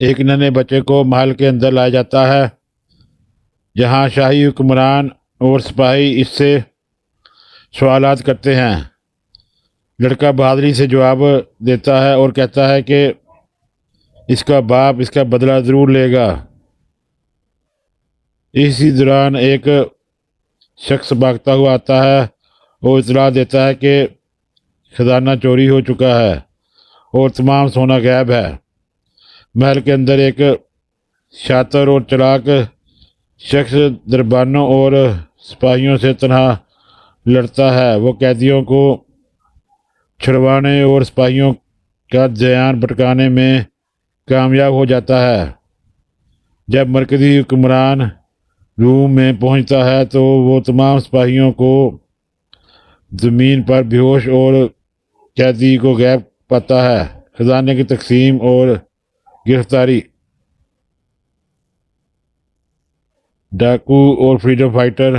ایک ننھے بچے کو محل کے اندر لایا جاتا ہے جہاں شاہی حکمران اور سپاہی اس سے سوالات کرتے ہیں۔ لڑکا بہادری سے جواب دیتا ہے اور کہتا ہے کہ اس کا باپ اس کا بدلہ ضرور لے گا۔ اسی دوران ایک شخص بھاگتا ہوا آتا ہے اور اطلاع دیتا ہے کہ خزانہ چوری ہو چکا ہے اور تمام سونا غائب ہے۔ محل کے اندر ایک شاطر اور چلاک شخص دربانوں اور سپاہیوں سے تنہا لڑتا ہے۔ وہ قیدیوں کو چھڑوانے اور سپاہیوں کا دھیان بھٹکانے میں کامیاب ہو جاتا ہے۔ جب مرکزی حکمران روم میں پہنچتا ہے تو وہ تمام سپاہیوں کو زمین پر بے ہوش اور قیدی کو غائب پاتا ہے۔ خزانے کی تقسیم اور گرفتاری۔ ڈاکو اور فریڈم فائٹر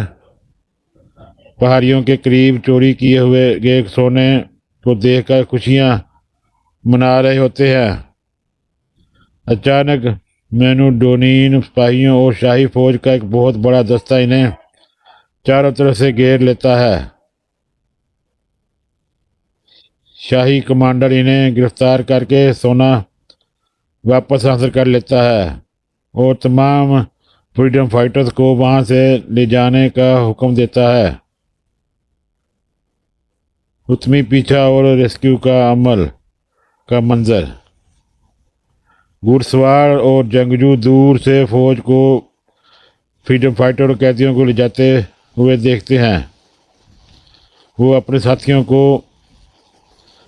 پہاڑیوں کے قریب چوری کیے ہوئے گئے سونے کو دیکھ کر خوشیاں منا رہے ہوتے ہیں۔ اچانک مینوڈونین سپاہیوں اور شاہی فوج کا ایک بہت بڑا دستہ انہیں چاروں طرف سے گھیر لیتا ہے۔ شاہی کمانڈر انہیں گرفتار کر کے سونا واپس حاصل کر لیتا ہے اور تمام فریڈم فائٹرز کو وہاں سے لے جانے کا حکم دیتا ہے۔ حتمی پیچھا اور ریسکیو کا عمل کا منظر۔ گھڑ سوار اور جنگجو دور سے فوج کو فریڈم فائٹر اور قیدیوں کو لے جاتے ہوئے دیکھتے ہیں۔ وہ اپنے ساتھیوں کو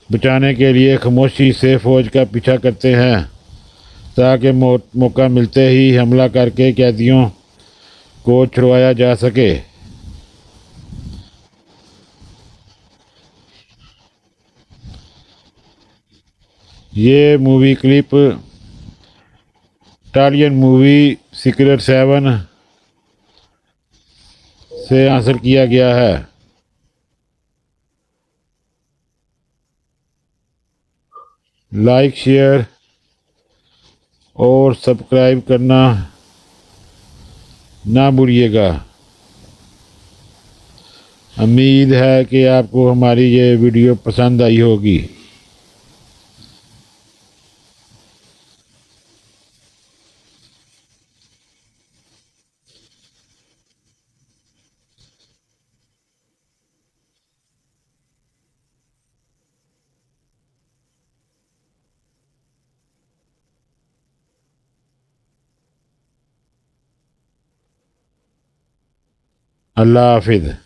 بچانے کے لیے خاموشی سے فوج کا پیچھا کرتے ہیں تاکہ موقع ملتے ہی حملہ کر کے قیدیوں کو چھڑوایا جا سکے۔ یہ movie clip Italian movie secret 7 سے حاصل کیا گیا ہے۔ لائک، شیئر اور سبسکرائب کرنا نہ بھولیے گا۔ امید ہے کہ آپ کو ہماری یہ ویڈیو پسند آئی ہوگی۔ اللہ حافظ۔